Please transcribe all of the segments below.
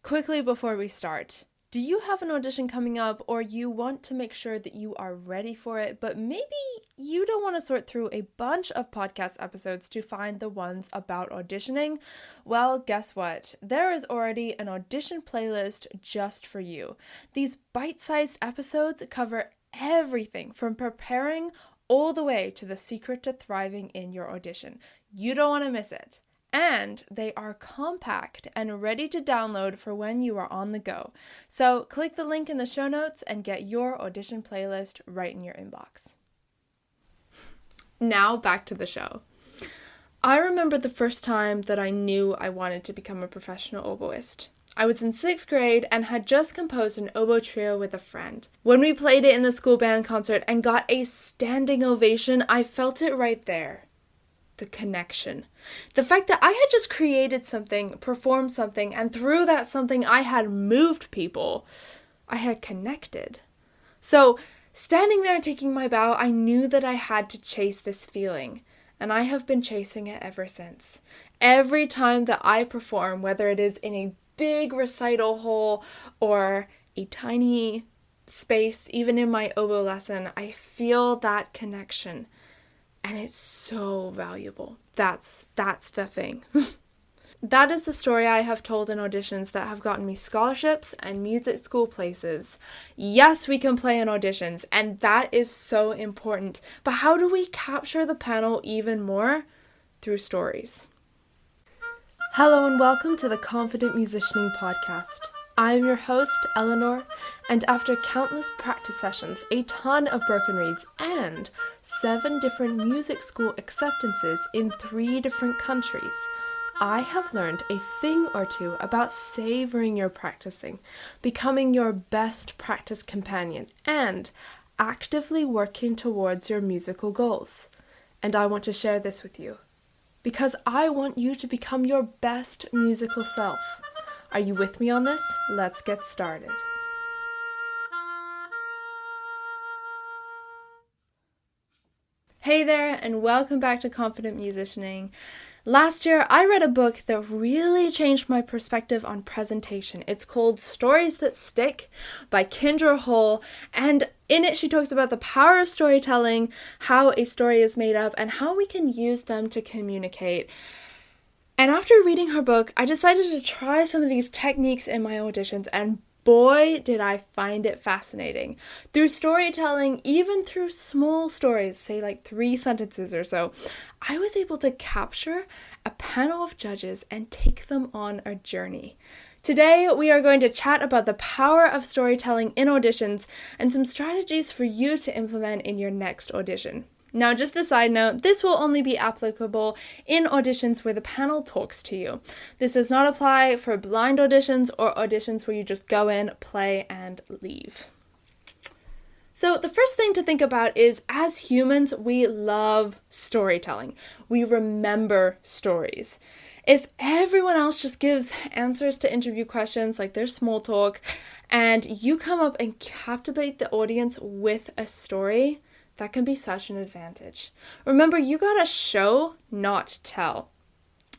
Quickly before we start, do you have an audition coming up or you want to make sure that you are ready for it, but maybe you don't want to sort through a bunch of podcast episodes to find the ones about auditioning? Well, guess what? There is already an audition playlist just for you. These bite-sized episodes cover everything from preparing all the way to the secret to thriving in your audition. You don't want to miss it. And they are compact and ready to download for when you are on the go. So click the link in the show notes and get your audition playlist right in your inbox. Now back to the show. I remember the first time that I knew I wanted to become a professional oboist. I was in 6th grade and had just composed an oboe trio with a friend. When we played it in the school band concert and got a standing ovation, I felt it right there. The connection. The fact that I had just created something, performed something, and through that something I had moved people. I had connected. So, standing there and taking my bow, I knew that I had to chase this feeling. And I have been chasing it ever since. Every time that I perform, whether it is in a big recital hall or a tiny space, even in my oboe lesson, I feel that connection. And it's so valuable. That's the thing. That is the story I have told in auditions that have gotten me scholarships and music school places. Yes, we can play in auditions, and that is so important. But how do we capture the panel even more? Through stories. Hello and welcome to the Confident Musicianing Podcast. I am your host, Eleanor, and after countless practice sessions, a ton of broken reeds, and 7 different music school acceptances in 3 different countries, I have learned a thing or two about savoring your practicing, becoming your best practice companion, and actively working towards your musical goals. And I want to share this with you, because I want you to become your best musical self. Are you with me on this? Let's get started. Hey there, and welcome back to Confident Musicianing. Last year, I read a book that really changed my perspective on presentation. It's called Stories That Stick by Kendra Hall, and in it she talks about the power of storytelling, how a story is made up, and how we can use them to communicate. And after reading her book, I decided to try some of these techniques in my auditions, and boy, did I find it fascinating. Through storytelling, even through small stories, say like 3 sentences or so, I was able to capture a panel of judges and take them on a journey. Today, we are going to chat about the power of storytelling in auditions and some strategies for you to implement in your next audition. Now, just a side note, this will only be applicable in auditions where the panel talks to you. This does not apply for blind auditions or auditions where you just go in, play, and leave. So the first thing to think about is, as humans, we love storytelling. We remember stories. If everyone else just gives answers to interview questions like their small talk, and you come up and captivate the audience with a story, that can be such an advantage. Remember, you gotta show, not tell.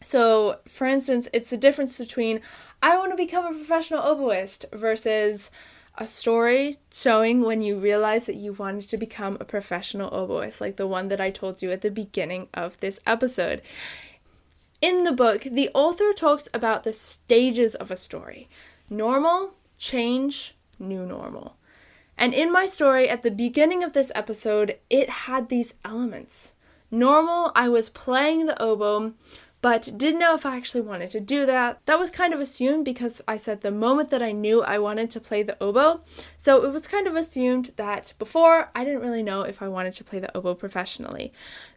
So, for instance, it's the difference between I want to become a professional oboist versus a story showing when you realize that you wanted to become a professional oboist, like the one that I told you at the beginning of this episode. In the book, the author talks about the stages of a story: normal, change, new normal. And in my story, at the beginning of this episode, it had these elements. Normal, I was playing the oboe, but didn't know if I actually wanted to do that. That was kind of assumed because I said the moment that I knew I wanted to play the oboe. So it was kind of assumed that before, I didn't really know if I wanted to play the oboe professionally.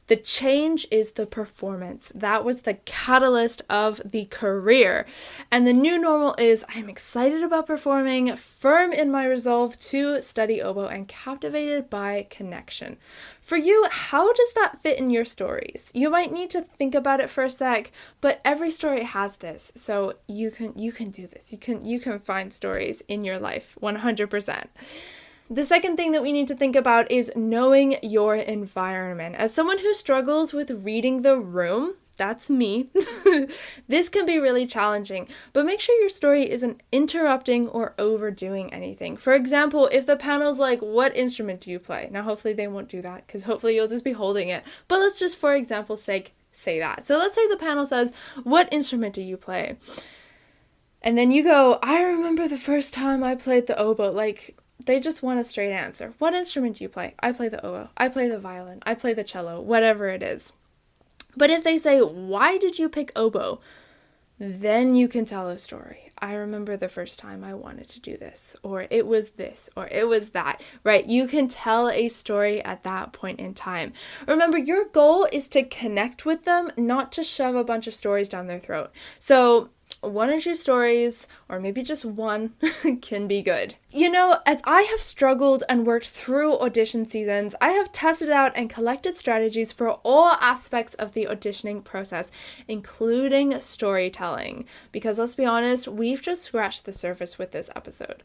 The change is the performance. That was the catalyst of the career. And the new normal is I'm excited about performing, firm in my resolve to study oboe, and captivated by connection. For you, how does that fit in your stories? You might need to think about it for a sec, but every story has this. So you can do this. You can find stories in your life 100%. The second thing that we need to think about is knowing your environment. As someone who struggles with reading the room, That's me. This can be really challenging, but make sure your story isn't interrupting or overdoing anything. For example, if the panel's like, what instrument do you play? Now, hopefully they won't do that because hopefully you'll just be holding it. But let's just, for example's sake, say that. So let's say the panel says, what instrument do you play? And then you go, I remember the first time I played the oboe. Like, they just want a straight answer. What instrument do you play? I play the oboe. I play the violin. I play the cello. Whatever it is. But if they say, why did you pick oboe? Then you can tell a story. I remember the first time I wanted to do this, or it was this, or it was that, right? You can tell a story at that point in time. Remember, your goal is to connect with them, not to shove a bunch of stories down their throat. So one or two stories, or maybe just one, can be good. You know, as I have struggled and worked through audition seasons, I have tested out and collected strategies for all aspects of the auditioning process, including storytelling. Because let's be honest, we've just scratched the surface with this episode.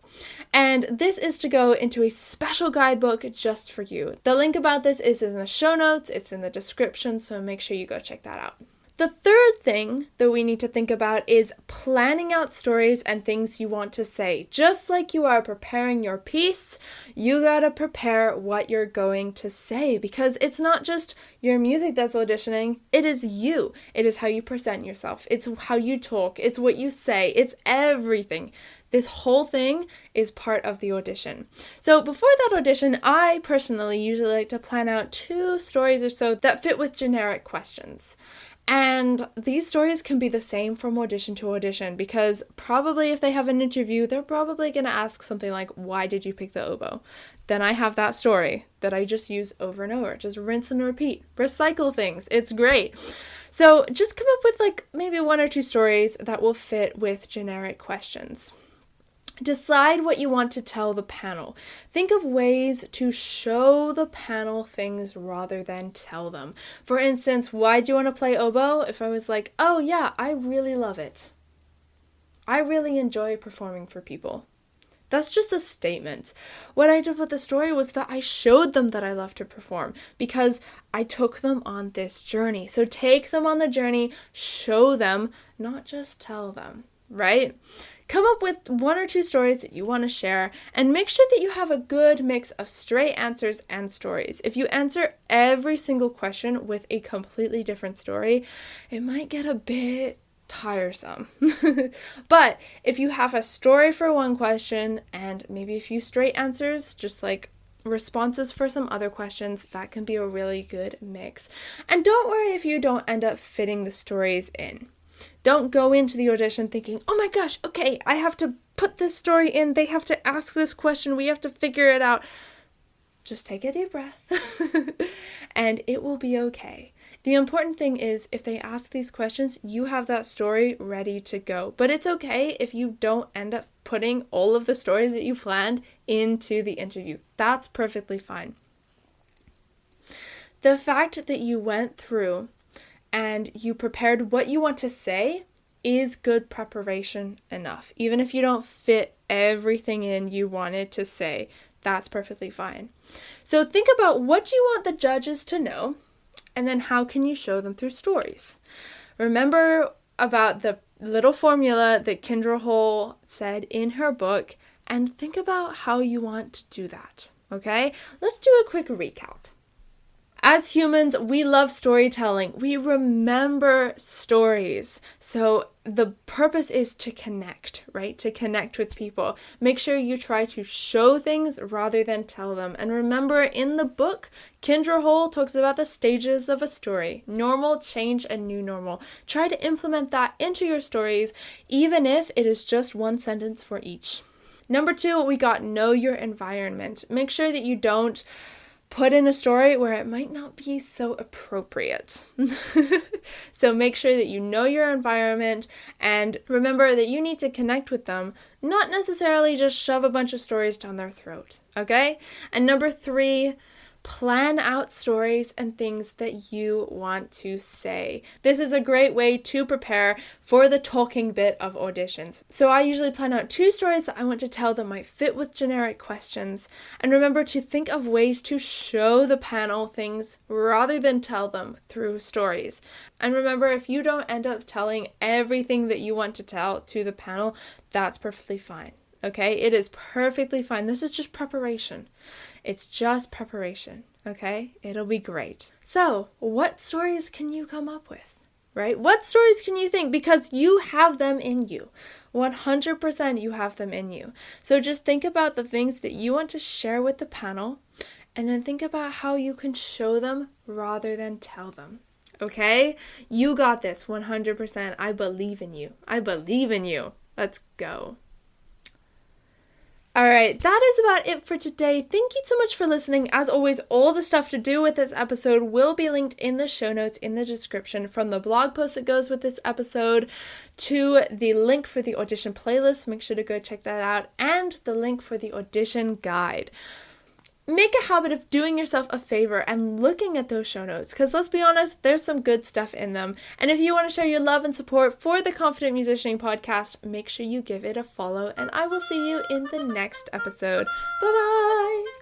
And this is to go into a special guidebook just for you. The link about this is in the show notes, it's in the description, so make sure you go check that out. The third thing that we need to think about is planning out stories and things you want to say. Just like you are preparing your piece, you gotta prepare what you're going to say, because it's not just your music that's auditioning, it is you. It is how you present yourself. It's how you talk. It's what you say. It's everything. This whole thing is part of the audition. So before that audition, I personally usually like to plan out 2 stories or so that fit with generic questions. And these stories can be the same from audition to audition, because probably if they have an interview, they're probably going to ask something like, why did you pick the oboe? Then I have that story that I just use over and over. Just rinse and repeat. Recycle things. It's great. So just come up with like maybe 1 or 2 stories that will fit with generic questions. Decide what you want to tell the panel. Think of ways to show the panel things rather than tell them. For instance, why do you want to play oboe? If I was like, oh yeah, I really love it. I really enjoy performing for people. That's just a statement. What I did with the story was that I showed them that I love to perform because I took them on this journey. So take them on the journey, show them, not just tell them, right? Come up with 1 or 2 stories that you want to share, and make sure that you have a good mix of straight answers and stories. If you answer every single question with a completely different story, it might get a bit tiresome. But if you have a story for one question and maybe a few straight answers, just like responses for some other questions, that can be a really good mix. And don't worry if you don't end up fitting the stories in. Don't go into the audition thinking, oh my gosh, okay, I have to put this story in. They have to ask this question. We have to figure it out. Just take a deep breath and it will be okay. The important thing is if they ask these questions, you have that story ready to go. But it's okay if you don't end up putting all of the stories that you planned into the interview. That's perfectly fine. The fact that you went through and you prepared what you want to say is good preparation enough. Even if you don't fit everything in you wanted to say, that's perfectly fine. So think about what you want the judges to know, and then how can you show them through stories. Remember about the little formula that Kendra Hull said in her book, and think about how you want to do that, okay? Let's do a quick recap. As humans, we love storytelling. We remember stories. So the purpose is to connect, right? To connect with people. Make sure you try to show things rather than tell them. And remember, in the book, Kendra Hull talks about the stages of a story. Normal, change, and new normal. Try to implement that into your stories, even if it is just 1 sentence for each. Number 2, we got know your environment. Make sure that you don't put in a story where it might not be so appropriate. So make sure that you know your environment, and remember that you need to connect with them, not necessarily just shove a bunch of stories down their throat, okay? And number 3, Plan out stories and things that you want to say. This is a great way to prepare for the talking bit of auditions. So I usually plan out 2 stories that I want to tell that might fit with generic questions. And remember to think of ways to show the panel things rather than tell them through stories. And remember, if you don't end up telling everything that you want to tell to the panel, that's perfectly fine. Okay? It is perfectly fine. This is just preparation. It's just preparation. Okay? It'll be great. So, what stories can you come up with? Right? What stories can you think? Because you have them in you. 100% you have them in you. So just think about the things that you want to share with the panel, and then think about how you can show them rather than tell them. Okay? You got this 100%. I believe in you. I believe in you. Let's go. All right, that is about it for today. Thank you so much for listening. As always, all the stuff to do with this episode will be linked in the show notes in the description, from the blog post that goes with this episode to the link for the audition playlist. Make sure to go check that out, and the link for the audition guide. Make a habit of doing yourself a favor and looking at those show notes, because let's be honest, there's some good stuff in them. And if you want to show your love and support for the Confident Musicianing podcast, make sure you give it a follow, and I will see you in the next episode. Bye-bye!